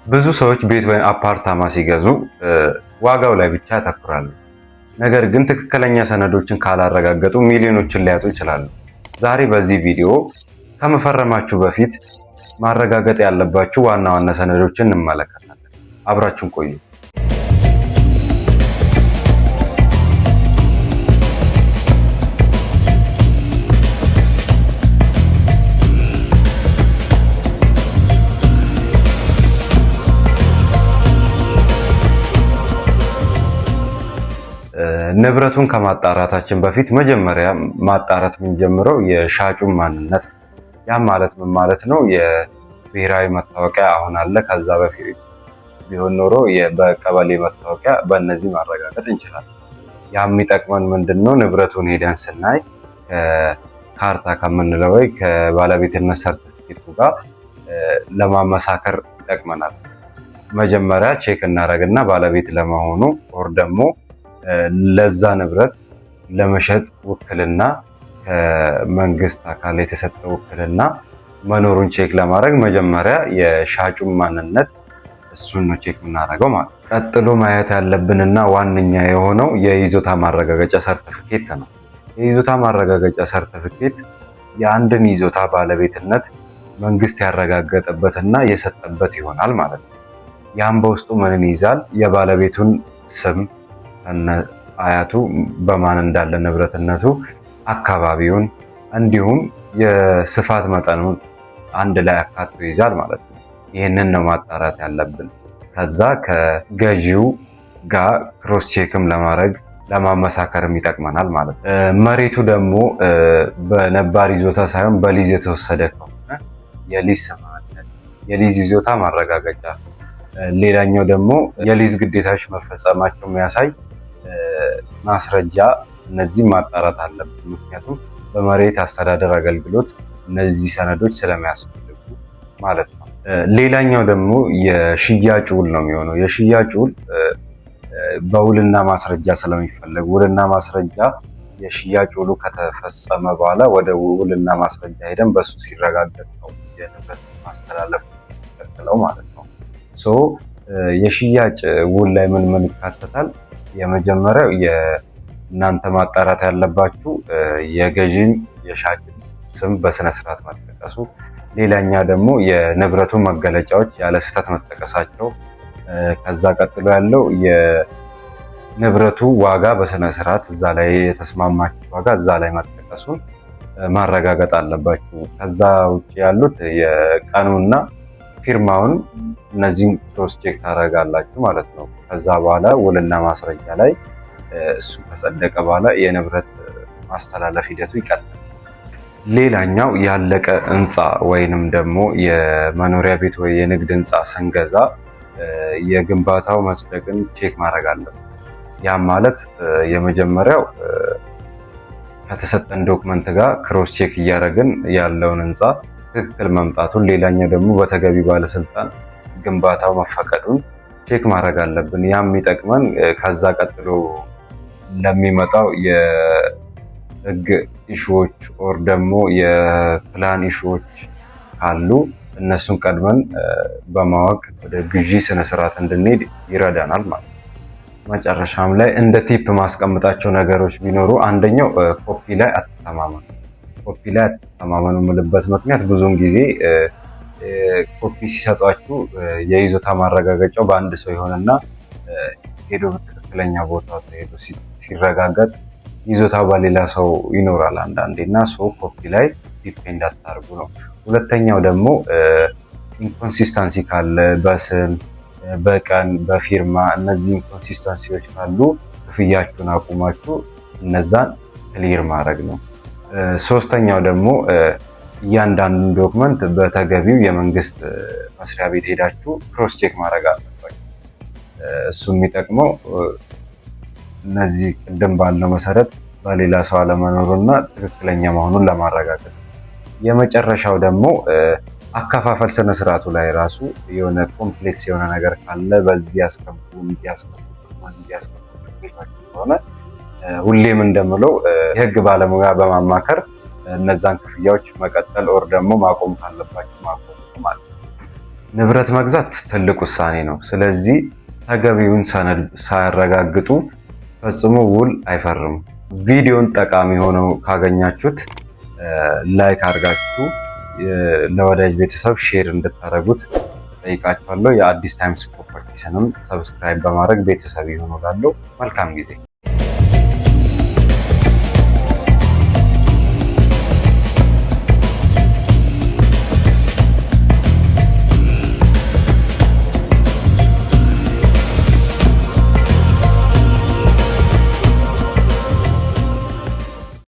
ብዙ ሰዎች ቤት ወይም አፓርታማ ሲገዙ ዋጋው ላይ ብቻ ያተኩራሉ። ነገር ግን ትክክለኛ ሰነዶችን ካላረጋገጡ ሚሊዮኖችን ሊያጡ ይችላሉ። ዛሬ በዚህ ቪዲዮ ከመፈረማችሁ በፊት ማረጋገጥ ያለባችሁ ዋና ዋና ሰነዶችን እንመለከታለን። አብራችሁን ቆዩ። ንብረቱን ከማጣራታችን በፊት መጀመሪያ ማጣራት የምንጀምረው የሻጩን ማንነት ነው። ያም ማለት ምን ማለት ነው? የብሔራዊ መታወቂያ አሁን አለ። ከዛ በፊት ቢሆን ኖሮ በቀበሌ መታወቂያ በእነዚህ ማረጋገጥ እንችላለን። ያ የሚጠቅመን ምንድነው? ንብረቱን ሄደን ስናይ ካርታ ከምንለው ወይ ከባለቤትነት ሰርቲፊኬቱ ጋር ለማመሳከር ይጠቅመናል። መጀመሪያ ቼክ እናደርግና ባለቤት ለመሆኑ ኦር ደግሞ ለዛ ንብረት ለመሸጥ ውክልና ከመንግስት አካል የተሰጠ ውክልና መኖሩን ቼክ ለማድረግ መጀመሪያ የሻጩን ማንነት እሱን ነው ቼክ የምናደርገው ማለት ነው። ቀጥሎ ማየት ያለብንና ዋነኛ የሆነው የይዞታ ማረጋገጫ ሰርቲፊኬት ነው። የይዞታ ማረጋገጫ ሰርቲፊኬት የአንድን ይዞታ ባለቤትነት መንግስት ያረጋገጠበትና የሰጠበት ይሆናል ማለት ነው። ያም በውስጡ ምንን ይይዛል? የባለቤቱን ስም አያቱ በማን እንዳለ ንብረትነቱ፣ አካባቢውን እንዲሁም የስፋት መጠኑን አንድ ላይ አካቶ ይዛል ማለት ነው። ይህንን ነው ማጣራት ያለብን። ከዛ ከገዢው ጋር ክሮስ ቼክም ለማድረግ ለማመሳከርም ይጠቅመናል ማለት ነው። መሬቱ ደግሞ በነባር ይዞታ ሳይሆን በሊዝ የተወሰደ ከሆነ የሊዝ ስምምነት፣ የሊዝ ይዞታ ማረጋገጫ፣ ሌላኛው ደግሞ የሊዝ ግዴታዎች መፈጸማቸው የሚያሳይ ማስረጃ፣ እነዚህ ማጣራት አለብን። ምክንያቱም በመሬት አስተዳደር አገልግሎት እነዚህ ሰነዶች ስለሚያስፈልጉ ማለት ነው። ሌላኛው ደግሞ የሽያጭ ውል ነው የሚሆነው። የሽያጭ ውል በውልና ማስረጃ ስለሚፈለግ ውልና ማስረጃ የሽያጭ ውሉ ከተፈጸመ በኋላ ወደ ውልና ማስረጃ ሄደን በሱ ሲረጋገጥ ነው የንብረት ማስተላለፍ የሚቀጥለው ማለት ነው። የሽያጭ ውል ላይ ምን ምን ይካተታል? የመጀመሪያው እናንተ ማጣራት ያለባችሁ የገዢን የሻጭን ስም በስነ ስርዓት መጠቀሱ፣ ሌላኛ ደግሞ የንብረቱ መገለጫዎች ያለ ስህተት መጠቀሳቸው፣ ከዛ ቀጥሎ ያለው የንብረቱ ዋጋ በስነ ስርዓት እዛ ላይ የተስማማችሁ ዋጋ እዛ ላይ መጠቀሱን ማረጋገጥ አለባችሁ። ከዛ ውጭ ያሉት የቀኑና ፊርማውን እነዚህን ክሮስ ቼክ ታደርጋላችሁ ማለት ነው። ከዛ በኋላ ውልና ማስረጃ ላይ እሱ ከጸደቀ በኋላ የንብረት ማስተላለፍ ሂደቱ ይቀጥላል። ሌላኛው ያለቀ ህንፃ ወይንም ደግሞ የመኖሪያ ቤት ወይ የንግድ ህንፃ ስንገዛ የግንባታው መጽደቅን ቼክ ማድረግ አለብን። ያም ማለት የመጀመሪያው ከተሰጠን ዶክመንት ጋር ክሮስ ቼክ እያደረግን ያለውን ህንፃ ትክክል መምጣቱን፣ ሌላኛው ደግሞ በተገቢ ባለስልጣን ግንባታው መፈቀዱን ቼክ ማድረግ አለብን። ያም የሚጠቅመን ከዛ ቀጥሎ ለሚመጣው የህግ ኢሹዎች ኦር ደግሞ የፕላን ኢሹዎች ካሉ እነሱን ቀድመን በማወቅ ወደ ግዢ ስነስርዓት እንድንሄድ ይረዳናል ማለት ነው። መጨረሻም ላይ እንደ ቲፕ ማስቀምጣቸው ነገሮች ቢኖሩ አንደኛው ኮፒ ላይ አትተማመኑ። ኮፒ ላይ አትተማመኑ የምልበት ምክንያት ብዙውን ጊዜ ኮፒ ሲሰጧችሁ የይዞታ ማረጋገጫው በአንድ ሰው ይሆንና ሄዶ በትክክለኛ ቦታው ተሄዶ ሲረጋገጥ ይዞታው በሌላ ሰው ይኖራል አንዳንዴ እና ኮፒ ላይ ዲፔንድ አታርጉ ነው። ሁለተኛው ደግሞ ኢንኮንሲስተንሲ ካለ በስም በቀን በፊርማ እነዚህ ኢንኮንሲስተንሲዎች ካሉ ክፍያችሁን አቁማችሁ እነዛን ክሊር ማድረግ ነው። ሶስተኛው ደግሞ እያንዳንዱ ዶክመንት በተገቢው የመንግስት መስሪያ ቤት ሄዳችሁ ክሮስ ቼክ ማድረግ አለባችሁ። እሱ የሚጠቅመው እነዚህ ቅድም ባለው መሰረት በሌላ ሰው አለመኖሩና ትክክለኛ መሆኑን ለማረጋገጥ። የመጨረሻው ደግሞ አከፋፈል ስነስርዓቱ ላይ ራሱ የሆነ ኮምፕሌክስ የሆነ ነገር ካለ በዚህ ያስገቡ እንዲያስገቡ ከሆነ ሁሌም እንደምለው የህግ ባለሙያ በማማከር እነዛን ክፍያዎች መቀጠል ኦር ደግሞ ማቆም ካለባችሁ ማቆም ማለት ነው። ንብረት መግዛት ትልቅ ውሳኔ ነው። ስለዚህ ተገቢውን ሰነድ ሳያረጋግጡ ፈጽሞ ውል አይፈርሙ። ቪዲዮን ጠቃሚ ሆነው ካገኛችሁት ላይክ አድርጋችሁ ለወዳጅ ቤተሰብ ሼር እንድታደርጉት ጠይቃችኋለሁ። የአዲስ ታይምስ ፕሮፐርቲስንም ሰብስክራይብ በማድረግ ቤተሰብ ይሆኑ እላለሁ። መልካም ጊዜ